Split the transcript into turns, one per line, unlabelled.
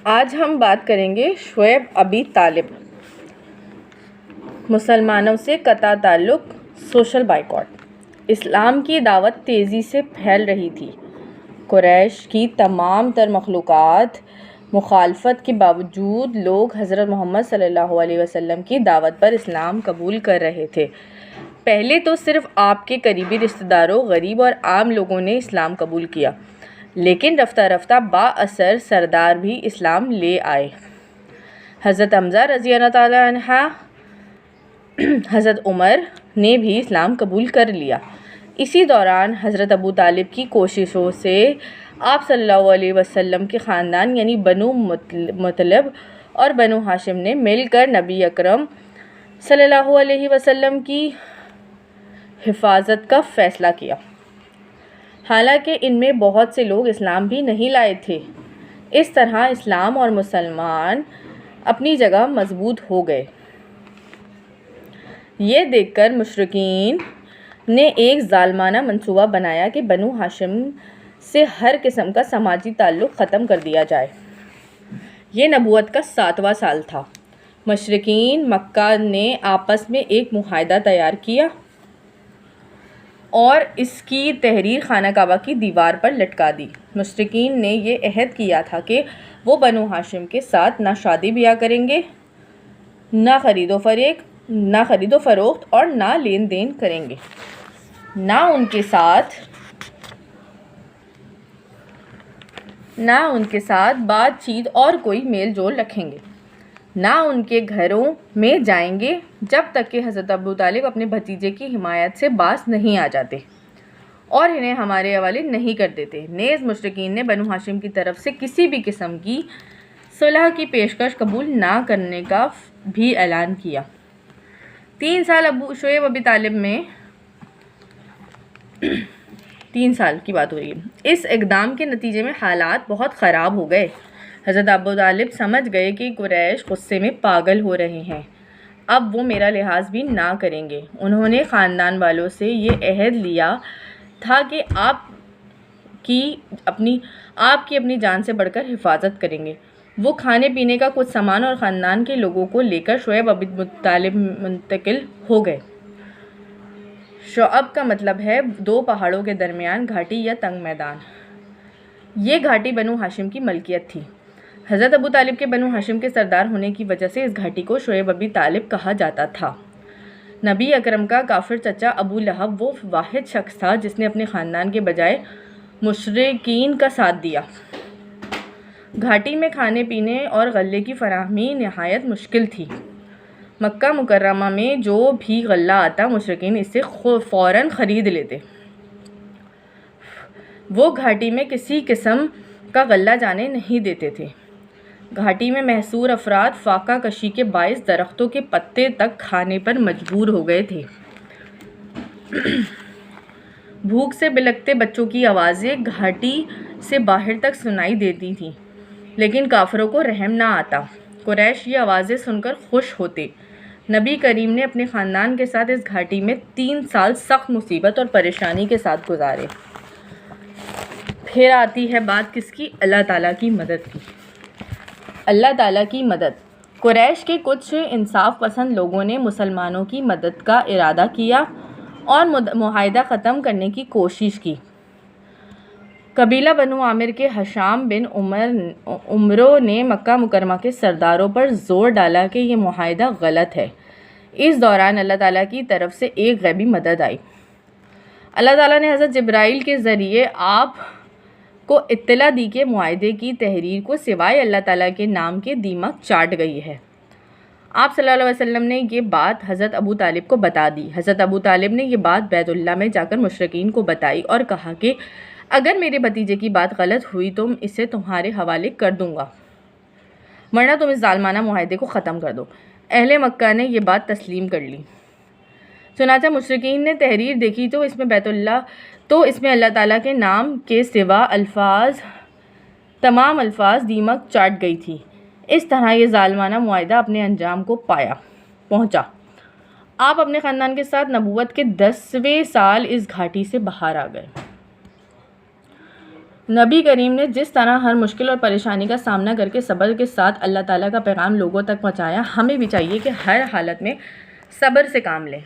آج ہم بات کریں گے شعیب ابی طالب، مسلمانوں سے قطع تعلق، سوشل بائیکاٹ۔ اسلام کی دعوت تیزی سے پھیل رہی تھی۔ قریش کی تمام تر مخلوقات مخالفت کے باوجود لوگ حضرت محمد صلی اللہ علیہ وسلم کی دعوت پر اسلام قبول کر رہے تھے۔ پہلے تو صرف آپ کے قریبی رشتہ داروں، غریب اور عام لوگوں نے اسلام قبول کیا، لیکن رفتہ رفتہ با اثر سردار بھی اسلام لے آئے۔ حضرت حمزہ رضی اللہ تعالیٰ عنہ، حضرت عمر نے بھی اسلام قبول کر لیا۔ اسی دوران حضرت ابو طالب کی کوششوں سے آپ صلی اللہ علیہ وسلم کے خاندان یعنی بنو مطلب اور بنو ہاشم نے مل کر نبی اکرم صلی اللہ علیہ وسلم کی حفاظت کا فیصلہ کیا۔ حالانکہ ان میں بہت سے لوگ اسلام بھی نہیں لائے تھے۔ اس طرح اسلام اور مسلمان اپنی جگہ مضبوط ہو گئے۔ یہ دیکھ کر مشرکین نے ایک ظالمانہ منصوبہ بنایا کہ بنو ہاشم سے ہر قسم کا سماجی تعلق ختم کر دیا جائے۔ یہ نبوت کا 7واں سال تھا۔ مشرکین مکہ نے آپس میں ایک معاہدہ تیار کیا اور اس کی تحریر خانہ کعبہ کی دیوار پر لٹکا دی۔ مشرکین نے یہ عہد کیا تھا کہ وہ بنو ہاشم کے ساتھ نہ شادی بیاہ کریں گے، نہ خرید و فروخت اور نہ لین دین کریں گے، نہ ان کے ساتھ بات چیت اور کوئی میل جول رکھیں گے، نہ ان کے گھروں میں جائیں گے جب تک کہ حضرت ابو طالب اپنے بھتیجے کی حمایت سے باز نہیں آ جاتے اور انہیں ہمارے حوالے نہیں کر دیتے۔ نیز مشرکین نے بنو ہاشم کی طرف سے کسی بھی قسم کی صلح کی پیشکش قبول نہ کرنے کا بھی اعلان کیا۔ 3 سال شعیب ابی طالب میں 3 سال کی بات ہو رہی ہے۔ اس اقدام کے نتیجے میں حالات بہت خراب ہو گئے۔ حضرت ابو طالب سمجھ گئے کہ قریش غصے میں پاگل ہو رہے ہیں، اب وہ میرا لحاظ بھی نہ کریں گے۔ انہوں نے خاندان والوں سے یہ عہد لیا تھا کہ آپ کی اپنی جان سے بڑھ کر حفاظت کریں گے۔ وہ کھانے پینے کا کچھ سامان اور خاندان کے لوگوں کو لے کر شعیب ابی طالب منتقل ہو گئے۔ شعب کا مطلب ہے 2 پہاڑوں کے درمیان گھاٹی یا تنگ میدان۔ یہ گھاٹی بنو ہاشم کی ملکیت تھی۔ حضرت ابو طالب کے بنو ہاشم کے سردار ہونے کی وجہ سے اس گھاٹی کو شعیب ابی طالب کہا جاتا تھا۔ نبی اکرم کا کافر چچا ابو لہب وہ واحد شخص تھا جس نے اپنے خاندان کے بجائے مشرکین کا ساتھ دیا۔ گھاٹی میں کھانے پینے اور غلے کی فراہمی نہایت مشکل تھی۔ مکہ مکرمہ میں جو بھی غلہ آتا مشرکین اسے فوراً خرید لیتے۔ وہ گھاٹی میں کسی قسم کا غلہ جانے نہیں دیتے تھے۔ گھاٹی میں محصور افراد فاقہ کشی کے باعث درختوں کے پتے تک کھانے پر مجبور ہو گئے تھے۔ بھوک سے بلکتے بچوں کی آوازیں گھاٹی سے باہر تک سنائی دیتی تھیں، لیکن کافروں کو رحم نہ آتا۔ قریش یہ آوازیں سن کر خوش ہوتے۔ نبی کریم نے اپنے خاندان کے ساتھ اس گھاٹی میں 3 سال سخت مصیبت اور پریشانی کے ساتھ گزارے۔ پھر آتی ہے بات کس کی؟ اللہ تعالیٰ کی مدد کی۔ اللہ تعالیٰ کی مدد۔ قریش کے کچھ انصاف پسند لوگوں نے مسلمانوں کی مدد کا ارادہ کیا اور معاہدہ ختم کرنے کی کوشش کی۔ قبیلہ بنو عامر کے ہشام بن عمرو نے مکہ مکرمہ کے سرداروں پر زور ڈالا کہ یہ معاہدہ غلط ہے۔ اس دوران اللہ تعالیٰ کی طرف سے ایک غیبی مدد آئی۔ اللہ تعالیٰ نے حضرت جبرائیل کے ذریعے آپ کو اطلاع دی کہ معاہدے کی تحریر کو سوائے اللہ تعالیٰ کے نام کے دیمک چاٹ گئی ہے۔ آپ صلی اللہ علیہ وسلم نے یہ بات حضرت ابو طالب کو بتا دی۔ حضرت ابو طالب نے یہ بات بیت اللہ میں جا کر مشرکین کو بتائی اور کہا کہ اگر میرے بھتیجے کی بات غلط ہوئی تو اسے تمہارے حوالے کر دوں گا، ورنہ تم اس ظالمانہ معاہدے کو ختم کر دو۔ اہل مکہ نے یہ بات تسلیم کر لی۔ چنانچہ مشرکین نے تحریر دیکھی تو اس میں اللہ تعالیٰ کے نام کے سوا تمام الفاظ دیمک چاٹ گئی تھی۔ اس طرح یہ ظالمانہ معاہدہ اپنے انجام کو پہنچا۔ آپ اپنے خاندان کے ساتھ نبوت کے 10ویں سال اس گھاٹی سے باہر آ گئے۔ نبی کریم نے جس طرح ہر مشکل اور پریشانی کا سامنا کر کے صبر کے ساتھ اللہ تعالیٰ کا پیغام لوگوں تک پہنچایا، ہمیں بھی چاہیے کہ ہر حالت میں صبر سے کام لیں۔